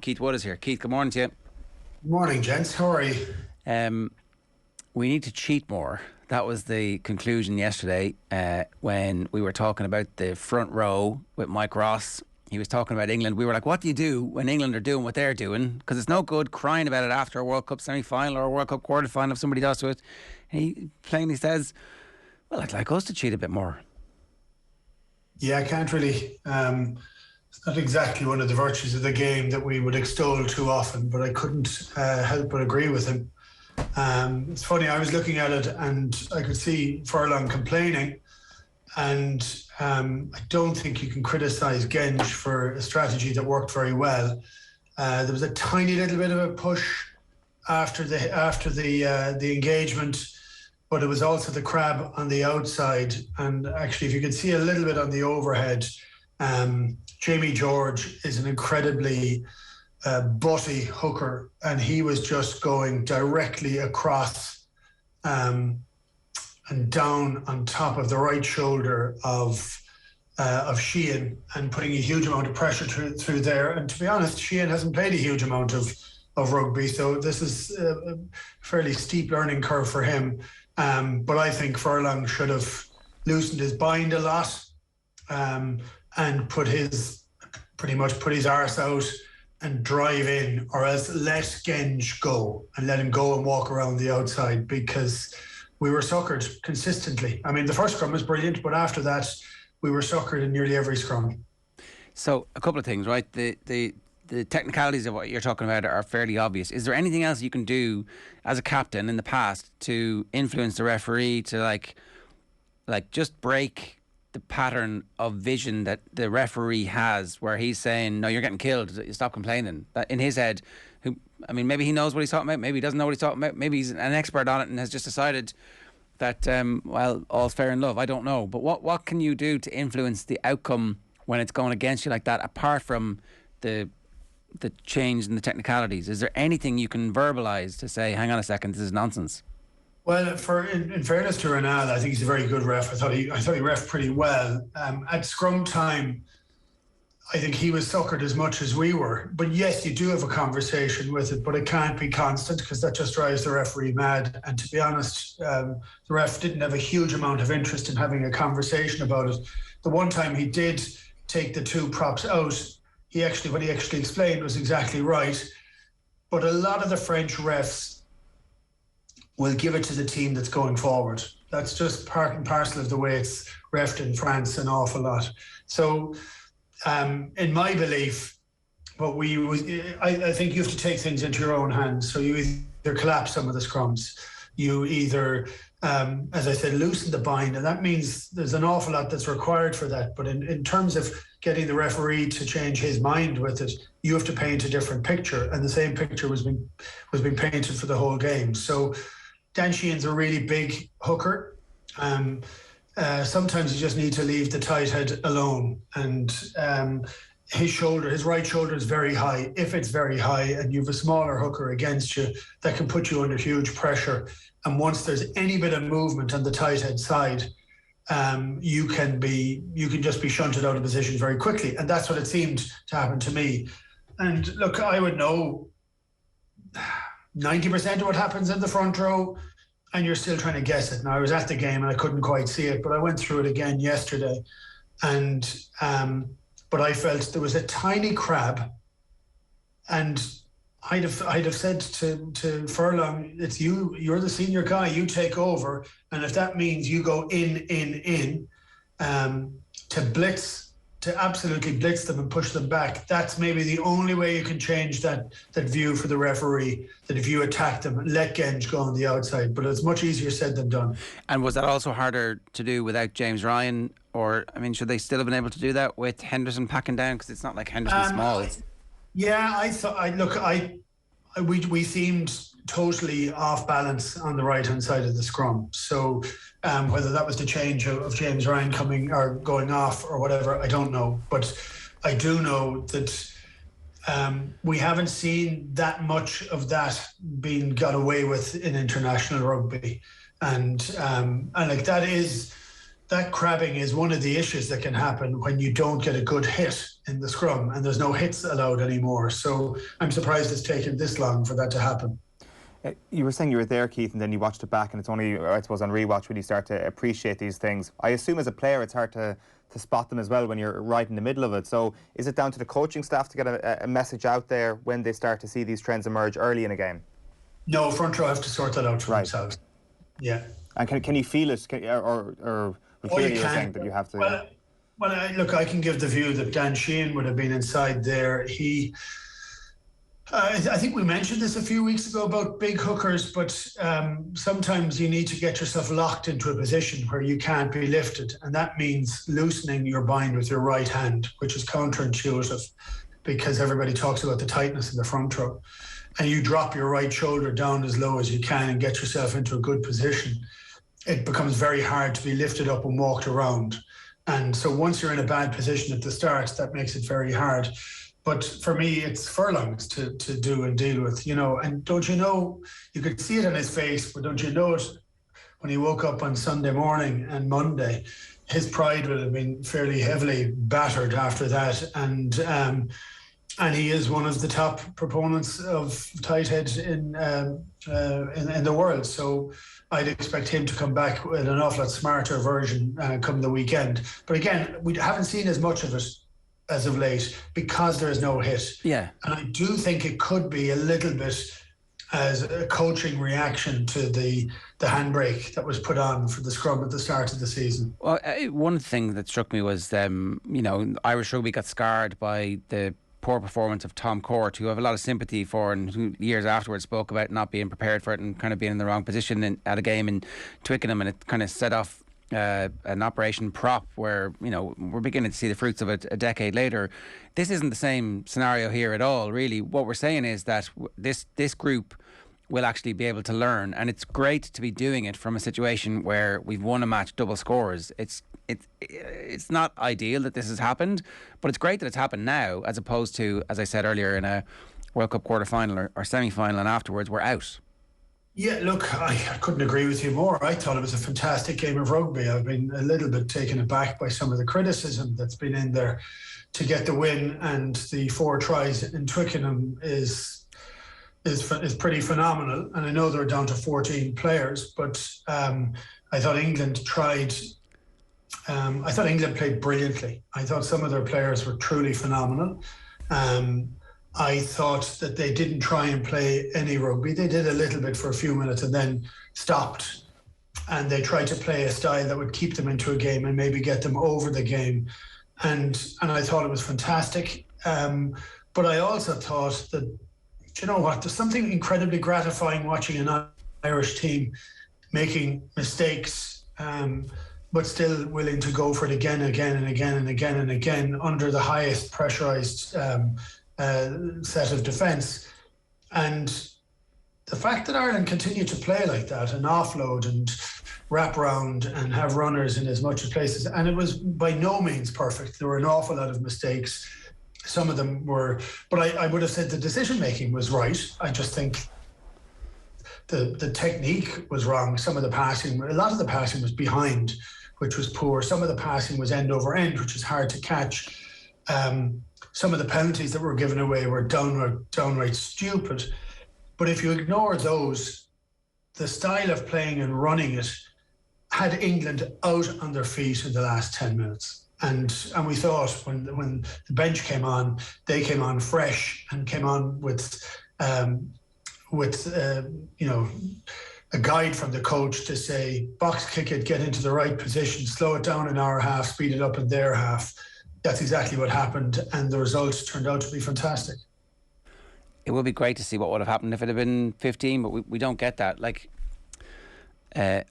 Keith Wood is here. Keith, good morning to you. Good morning, gents. How are you? We need to cheat more. That was the conclusion yesterday when we were talking about the front row with Mike Ross. He was talking about England. We were like, what do you do when England are doing what they're doing? Because it's no good crying about it after a World Cup semi-final or a World Cup quarter-final if somebody does to it. And he plainly says, well, I'd like us to cheat a bit more. Yeah, I can't really. It's not exactly one of the virtues of the game that we would extol too often, but I couldn't help but agree with him. It's funny, I was looking at it and I could see Furlong complaining, and I don't think you can criticise Genge for a strategy that worked very well. There was a tiny little bit of a push after the engagement, but it was also the crab on the outside. And actually, if you could see a little bit on the overhead, Jamie George is an incredibly butty hooker, and he was just going directly across and down on top of the right shoulder of Sheehan and putting a huge amount of pressure through there. And to be honest, Sheehan hasn't played a huge amount of rugby, so this is a fairly steep learning curve for him. But I think Furlong should have loosened his bind a lot and pretty much put his arse out and drive in, or else let Genge go and let him go and walk around the outside, because we were suckered consistently. I mean, the first scrum was brilliant, but after that, we were suckered in nearly every scrum. So, a couple of things, right? The technicalities of what you're talking about are fairly obvious. Is there anything else you can do as a captain in the past to influence the referee to like just break the pattern of vision that the referee has, where he's saying, no, you're getting killed, stop complaining? That in his head, maybe he knows what he's talking about, maybe he doesn't know what he's talking about, maybe he's an expert on it and has just decided that, well, all's fair in love. I don't know. But what can you do to influence the outcome when it's going against you like that, apart from the change in the technicalities? Is there anything you can verbalise to say, hang on a second, this is nonsense? Well, in fairness to Renal, I think he's a very good ref. I thought he reffed pretty well. At scrum time, I think he was suckered as much as we were. But yes, you do have a conversation with it, but it can't be constant, because that just drives the referee mad. And to be honest, the ref didn't have a huge amount of interest in having a conversation about it. The one time he did take the two props out, what he actually explained was exactly right. But a lot of the French refs will give it to the team that's going forward. That's just part and parcel of the way it's reffed in France an awful lot. So, in my belief, I think you have to take things into your own hands. So you either collapse some of the scrums, you either, as I said, loosen the bind, and that means there's an awful lot that's required for that. But in terms of getting the referee to change his mind with it, you have to paint a different picture, and the same picture was being painted for the whole game. So Dan Sheehan's a really big hooker. Sometimes you just need to leave the tight head alone, and his right shoulder is very high. If it's very high and you have a smaller hooker against you, that can put you under huge pressure. And once there's any bit of movement on the tight head side, you can just be shunted out of position very quickly. And that's what it seemed to happen to me. And look, I would know 90% of what happens in the front row, and you're still trying to guess it. Now, I was at the game and I couldn't quite see it, but I went through it again yesterday. And but I felt there was a tiny crab, and I'd have said to Furlong, it's you're the senior guy, you take over. And if that means you go in to blitz, to absolutely blitz them and push them back, that's maybe the only way you can change that view for the referee, that if you attack them, let Genge go on the outside. But it's much easier said than done. And was that also harder to do without James Ryan? Or, I mean, should they still have been able to do that with Henderson packing down? Because it's not like Henderson's small. We seemed totally off balance on the right-hand side of the scrum. So whether that was the change of James Ryan coming or going off or whatever, I don't know. But I do know that we haven't seen that much of that being got away with in international rugby. And like that is that crabbing is one of the issues that can happen when you don't get a good hit in the scrum, and there's no hits allowed anymore. So I'm surprised it's taken this long for that to happen. You were saying you were there, Keith, and then you watched it back, and it's only, I suppose, on rewatch when you start to appreciate these things. I assume as a player it's hard to spot them as well when you're right in the middle of it. So is it down to the coaching staff to get a message out there when they start to see these trends emerge early in a game? No, front row have to sort that out for themselves. Yeah. And can you feel it, or clearly you're saying that you have to... Well, look, I can give the view that Dan Sheehan would have been inside there. I think we mentioned this a few weeks ago about big hookers, but sometimes you need to get yourself locked into a position where you can't be lifted. And that means loosening your bind with your right hand, which is counterintuitive because everybody talks about the tightness in the front row. And you drop your right shoulder down as low as you can and get yourself into a good position. It becomes very hard to be lifted up and walked around. And so once you're in a bad position at the start, that makes it very hard. But for me, it's furlongs to do and deal with, you know. And don't you know, you could see it on his face, but don't you know it when he woke up on Sunday morning and Monday, his pride would have been fairly heavily battered after that. And he is one of the top proponents of tight heads in the world. So I'd expect him to come back with an awful lot smarter version come the weekend. But again, we haven't seen as much of it as of late because there is no hit. Yeah. And I do think it could be a little bit as a coaching reaction to the handbrake that was put on for the scrum at the start of the season. Well, one thing that struck me was, Irish rugby got scarred by the poor performance of Tom Court, who I have a lot of sympathy for, and who years afterwards spoke about not being prepared for it and kind of being in the wrong position at a game in Twickenham, and it kind of set off an Operation Prop where, we're beginning to see the fruits of it a decade later. This isn't the same scenario here at all, really. What we're saying is that this group will actually be able to learn, and it's great to be doing it from a situation where we've won a match double scores. It's not ideal that this has happened, but it's great that it's happened now, as opposed to, as I said earlier, in a World Cup quarter-final or semi-final, and afterwards we're out. Yeah, look, I couldn't agree with you more. I thought it was a fantastic game of rugby. I've been a little bit taken aback by some of the criticism that's been in there to get the win, and the 4 tries in Twickenham is pretty phenomenal. And I know they're down to 14 players, but I thought England tried. I thought England played brilliantly. I thought some of their players were truly phenomenal. I thought that they didn't try and play any rugby. They did a little bit for a few minutes and then stopped. And they tried to play a style that would keep them into a game and maybe get them over the game. And I thought it was fantastic. But I also thought that, you know what, there's something incredibly gratifying watching an Irish team making mistakes, but still willing to go for it again and again under the highest pressurized set of defence. And the fact that Ireland continue to play like that and offload and wrap around and have runners in as much places, and it was by no means perfect. There were an awful lot of mistakes. Some of them were, but I would have said the decision making was right. I just think the technique was wrong. Some of the passing, a lot of the passing was behind, which was poor. Some of the passing was end over end, which is hard to catch. Some of the penalties that were given away were downright stupid. But if you ignore those, the style of playing and running it had England out on their feet in the last 10 minutes. And we thought when the bench came on, they came on fresh and came on with a guide from the coach to say, box kick it, get into the right position, slow it down in our half, speed it up in their half. That's exactly what happened, and the results turned out to be fantastic. It would be great to see what would have happened if it had been 15, but we don't get that. Like, it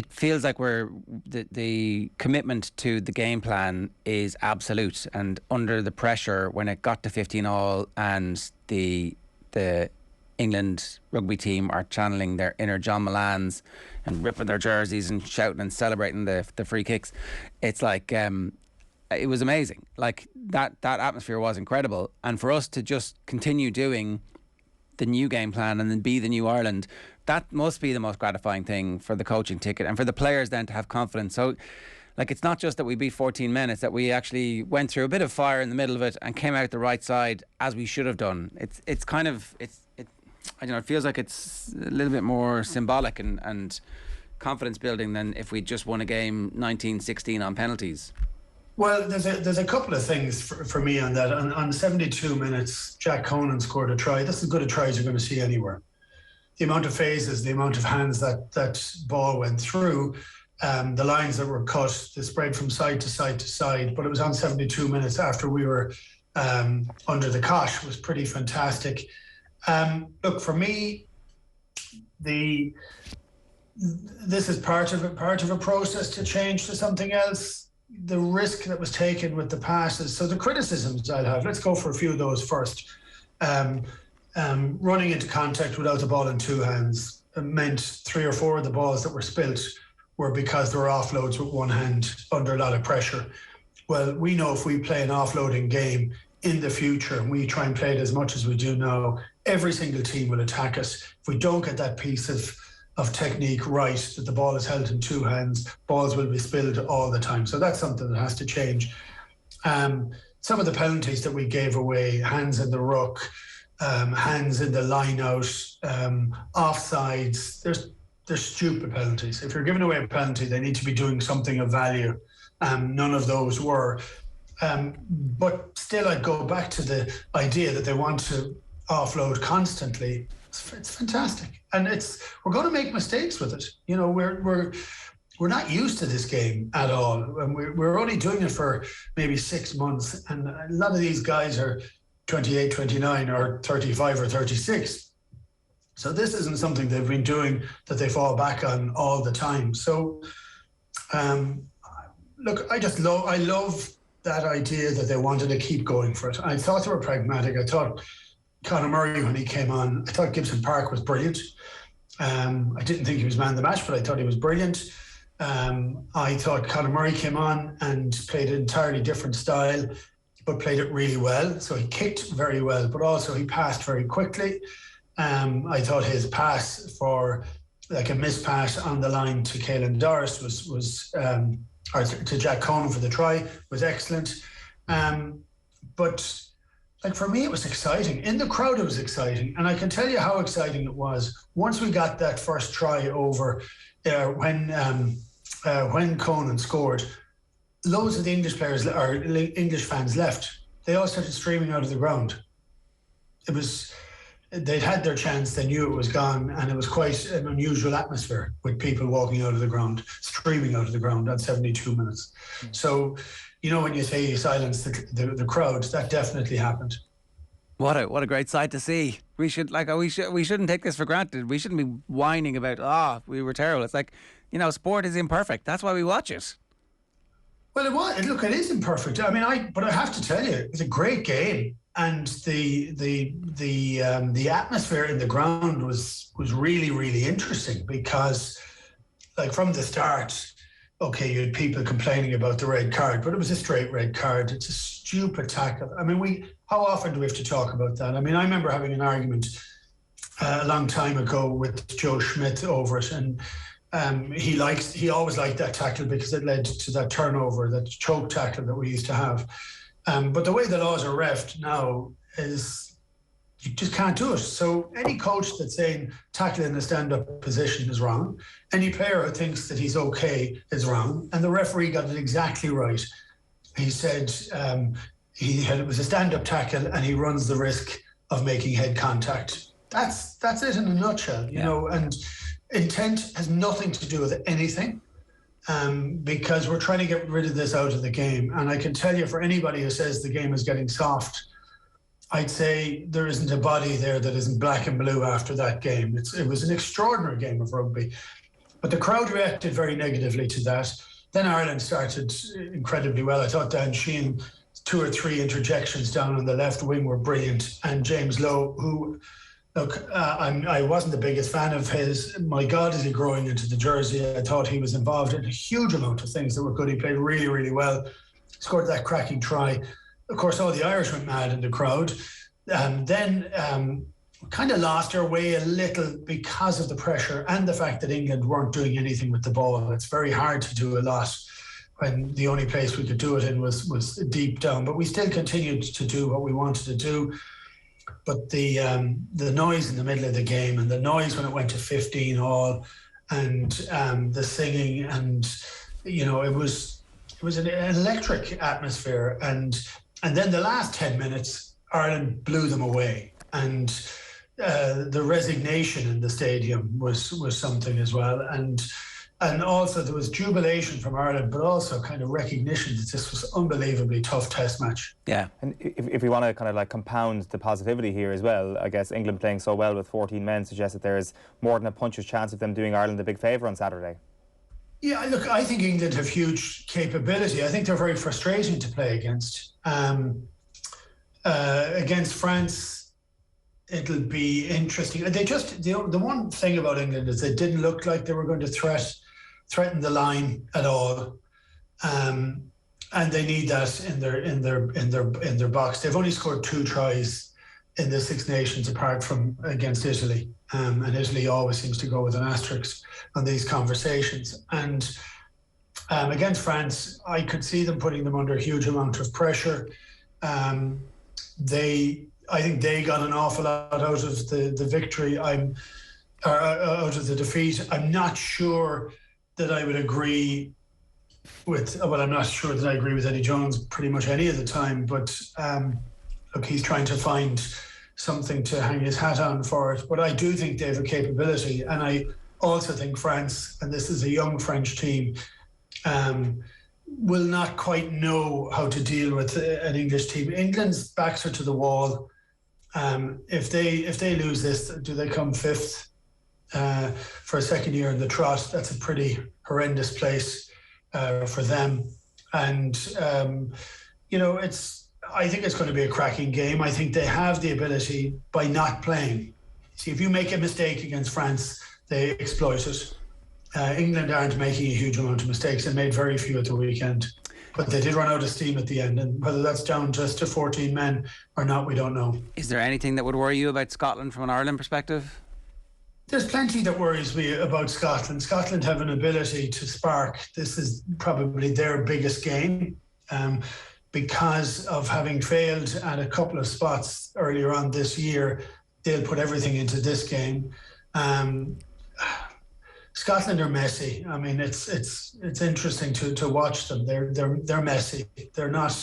feels like the commitment to the game plan is absolute, and under the pressure when it got to 15-all and the England rugby team are channeling their inner John Millans and ripping their jerseys and shouting and celebrating the free kicks, it's like it was amazing. Like that atmosphere was incredible, and for us to just continue doing the new game plan and then be the new Ireland. That must be the most gratifying thing for the coaching ticket and for the players then to have confidence. So, like, it's not just that we beat 14 men, it's that we actually went through a bit of fire in the middle of it and came out the right side as we should have done. It's kind of, I don't know, it feels like it's a little bit more symbolic and confidence building than if we just won a game 19-16 on penalties. Well, there's a couple of things for me on that. On 72 minutes, Jack Conan scored a try. That's as good a try as you're going to see anywhere. The amount of phases, the amount of hands that ball went through, the lines that were cut, the spread from side to side to side. But it was on 72 minutes after we were under the cosh. Was pretty fantastic. Look, for me, this is part of a process to change to something else. The risk that was taken with the passes. So the criticisms I'll have, let's go for a few of those first. Running into contact without the ball in two hands meant 3 or 4 of the balls that were spilt were because there were offloads with one hand under a lot of pressure. Well, we know if we play an offloading game in the future and we try and play it as much as we do now, every single team will attack us. If we don't get that piece of technique right, that the ball is held in two hands, balls will be spilled all the time. So that's something that has to change. Some of the penalties that we gave away, hands in the ruck, hands in the line out, offsides, they're stupid penalties. If you're giving away a penalty, they need to be doing something of value. None of those were. But still, I'd go back to the idea that they want to offload constantly. It's fantastic, and we're going to make mistakes with it. You know, we're not used to this game at all, and we're only doing it for maybe 6 months, and a lot of these guys are 28, 29, or 35 or 36. So this isn't something they've been doing that they fall back on all the time. So, look, I love that idea that they wanted to keep going for it. I thought they were pragmatic. I thought Conor Murray, when he came on, I thought Gibson Park was brilliant. I didn't think he was man of the match, but I thought he was brilliant. I thought Conor Murray came on and played an entirely different style, but played it really well. So he kicked very well, but also he passed very quickly. I thought his pass for like a miss pass on the line to Caelan Doris or to Jack Conan for the try was excellent. But like, for me, it was exciting. In the crowd, it was exciting. And I can tell you how exciting it was once we got that first try over when Conan scored. Loads of the English players or English fans left. They all started streaming out of the ground. They'd had their chance, they knew it was gone, and it was quite an unusual atmosphere with people walking out of the ground, streaming out of the ground at 72 minutes. So, you know, when you say you silence the crowd, that definitely happened. What a great sight to see. We shouldn't take this for granted. We shouldn't be whining about we were terrible. It's like, you know, sport is imperfect. That's why we watch it. Well, it was. Look, it is imperfect. I mean, but I have to tell you, it's a great game, and the atmosphere in the ground was really, really interesting because, like, from the start, okay, you had people complaining about the red card, but it was a straight red card. It's a stupid tackle. I mean, how often do we have to talk about that? I mean, I remember having an argument a long time ago with Joe Schmidt over it, and he always liked that tackle because it led to that turnover, that choke tackle that we used to have. But the way the laws are reffed now is you just can't do it. So any coach that's saying tackle in a stand-up position is wrong. Any player who thinks that he's okay is wrong. And the referee got it exactly right. He said it was a stand-up tackle and he runs the risk of making head contact. That's it in a nutshell, you know, and intent has nothing to do with anything. Because we're trying to get rid of this out of the game. And I can tell you, for anybody who says the game is getting soft, I'd say there isn't a body there that isn't black and blue after that game. It was an extraordinary game of rugby. But the crowd reacted very negatively to that. Then Ireland started incredibly well. I thought Dan Sheehan, 2 or 3 interjections down on the left wing were brilliant. And James Lowe, who, look, I wasn't the biggest fan of his. My God, is he growing into the jersey? I thought he was involved in a huge amount of things that were good. He played really, really well. Scored that cracking try. Of course, all the Irish went mad in the crowd. Then kind of lost our way a little because of the pressure and the fact that England weren't doing anything with the ball. It's very hard to do a lot when the only place we could do it in was deep down. But we still continued to do what we wanted to do. But the noise in the middle of the game, and the noise when it went to 15 all, and the singing, and it was an electric atmosphere. And then the last 10 minutes, Ireland blew them away. And the resignation in the stadium was something as well. And also there was jubilation from Ireland, but also kind of recognition that this was unbelievably tough test match. Yeah. And if we want to kind of like compound the positivity here as well, I guess England playing so well with 14 men suggests that there's more than a puncher's chance of them doing Ireland a big favour on Saturday. Yeah, look, I think England have huge capability. I think they're very frustrating to play against. Against France, it'll be interesting. They just, the one thing about England is they didn't look like they were going to threaten the line at all, and they need that in their box. They've only scored 2 tries in the Six Nations, apart from against Italy, and Italy always seems to go with an asterisk on these conversations. And against France, I could see them putting them under a huge amount of pressure. I think they got an awful lot out of the victory. Out of the defeat. I'm not sure that I would agree with. Well, I'm not sure that I agree with Eddie Jones pretty much any of the time. But look, he's trying to find something to hang his hat on for it. But I do think they have a capability, and I also think France, and this is a young French team, will not quite know how to deal with an English team. England's backs are to the wall. If they lose this, do they come 5th for a second year in the trot? That's a pretty horrendous place for them. And I think it's going to be a cracking game. I think they have the ability by not playing. See, if you make a mistake against France, they exploit it. England aren't making a huge amount of mistakes and made very few at the weekend. But they did run out of steam at the end, and whether that's down just to 14 men or not, we don't know. Is there anything that would worry you about Scotland from an Ireland perspective? There's plenty that worries me about Scotland. Scotland have an ability to spark. This is probably their biggest game because of having failed at a couple of spots earlier on this year. They'll put everything into this game. Scotland are messy. I mean, it's interesting to watch them. They're messy. They're not.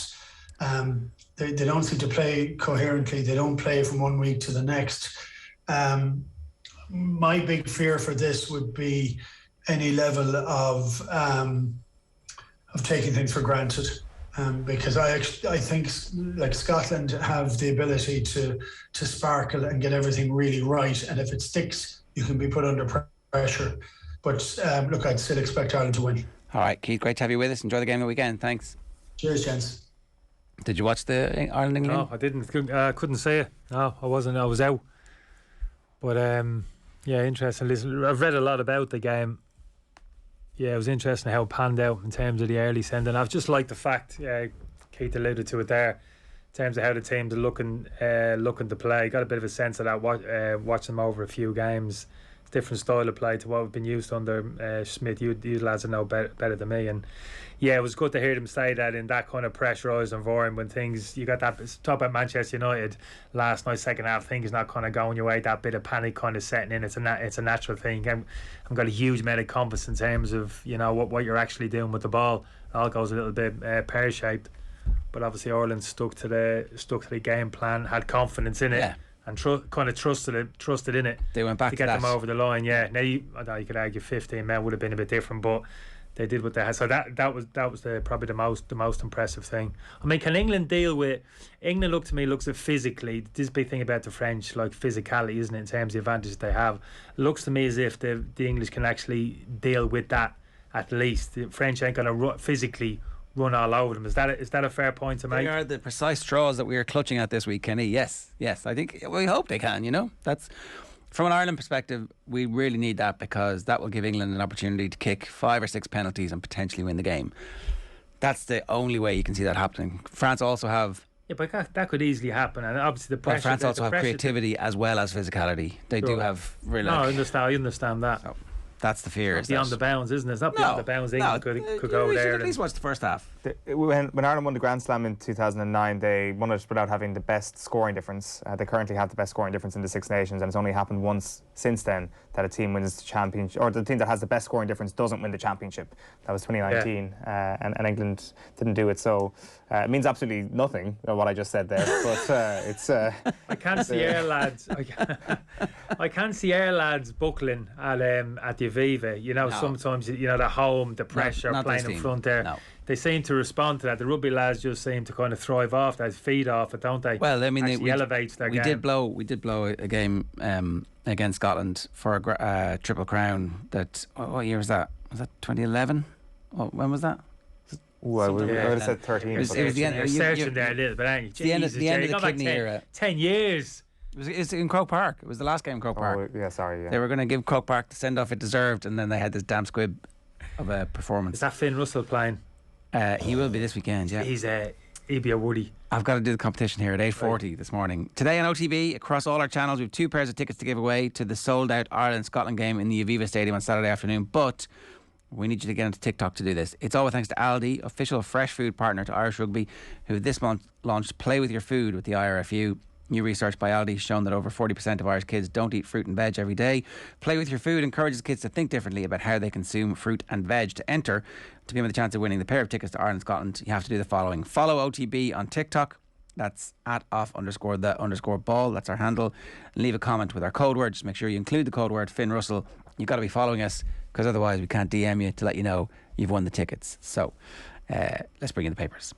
They don't seem to play coherently. They don't play from one week to the next. My big fear for this would be any level of taking things for granted, because I think like Scotland have the ability to sparkle and get everything really right, and if it sticks, you can be put under pressure. But look, I'd still expect Ireland to win. All right, Keith, great to have you with us. Enjoy the game of the weekend. Thanks. Cheers, gents. Did you watch the Ireland-England? No, I didn't. Couldn't say it. No, I wasn't. I was out. But yeah, interesting. Listen, I've read a lot about the game. Yeah, it was interesting how it panned out in terms of the early sending. I've just liked the fact, Keith alluded to it there, in terms of how the teams are looking to play. Got a bit of a sense of that watching them over a few games. Different style of play to what we've been used to under Smith. You lads know better than me, and yeah, it was good to hear them say that in that kind of pressurised environment when things, you got that talk about Manchester United last night, second half, things not kind of going your way, that bit of panic kind of setting in. It's a natural thing. I've got a huge amount of confidence in terms of what you're actually doing with the ball. It all goes a little bit pear shaped, but obviously Ireland stuck to the game plan, had confidence in it. Yeah. And kind of trusted in it. They went back to get them over the line. Yeah. Now you could argue 15 men would have been a bit different, but they did what they had. So that was probably the most impressive thing. I mean, can England deal with? England looks at physically. This big thing about the French, like physicality, isn't it? In terms of the advantage they have, looks to me as if the English can actually deal with that. At least the French ain't going to physically run all over them. Is that a fair point to make? They are the precise straws that we are clutching at this week, Kenny. Yes. I think we hope they can. That's from an Ireland perspective. We really need that, because that will give England an opportunity to kick 5 or 6 penalties and potentially win the game. That's the only way you can see that happening. France also have Yeah, but that could easily happen, and obviously the But pressure. France also the have pressure creativity as well as physicality. They do Sure. have really. No, I understand that. So that's the fear. It's beyond the bounds, isn't it? It's not beyond the bounds. England could go there. At least watch the first half. When Ireland won the Grand Slam in 2009, they won it without having the best scoring difference. They currently have the best scoring difference in the Six Nations, and it's only happened once since then that a team wins the championship, or the team that has the best scoring difference doesn't win the championship. That was 2019, and England didn't do it. So it means absolutely nothing, what I just said there. But it's. I can't see our lads. I can't see our lads buckling at the Aviva. You know, sometimes the home, the pressure, not playing in front there. No. They seem to respond to that. The rugby lads just seem to kind of thrive off that, feed off it, don't they? Well, I mean, Actually elevates their game. We did blow a game against Scotland for a Triple Crown. What year was that? Was that 2011? When was that? I would have said 13. It was the end. You're searching there a little bit, ain't you? The end of the kidney era. 10 years. It was in Croke Park. It was the last game in Croke Park. Yeah, sorry. Yeah. They were going to give Croke Park the send off it deserved, and then they had this damn squib of a performance. Is that Finn Russell playing? He will be this weekend. Yeah, he'd be a woody. I've got to do the competition here at 8:40 this morning. Today on OTB, across all our channels, we have 2 pairs of tickets to give away to the sold-out Ireland-Scotland game in the Aviva Stadium on Saturday afternoon. But we need you to get onto TikTok to do this. It's all thanks to Aldi, official fresh food partner to Irish Rugby, who this month launched Play With Your Food with the IRFU. New research by Aldi has shown that over 40% of Irish kids don't eat fruit and veg every day. Play With Your Food encourages kids to think differently about how they consume fruit and veg. To enter, to be with a chance of winning the pair of tickets to Ireland Scotland, you have to do the following. Follow OTB on TikTok. That's @off_the_ball. That's our handle. And leave a comment with our code word. Just make sure you include the code word Finn Russell. You've got to be following us, because otherwise we can't DM you to let you know you've won the tickets. So let's bring in the papers.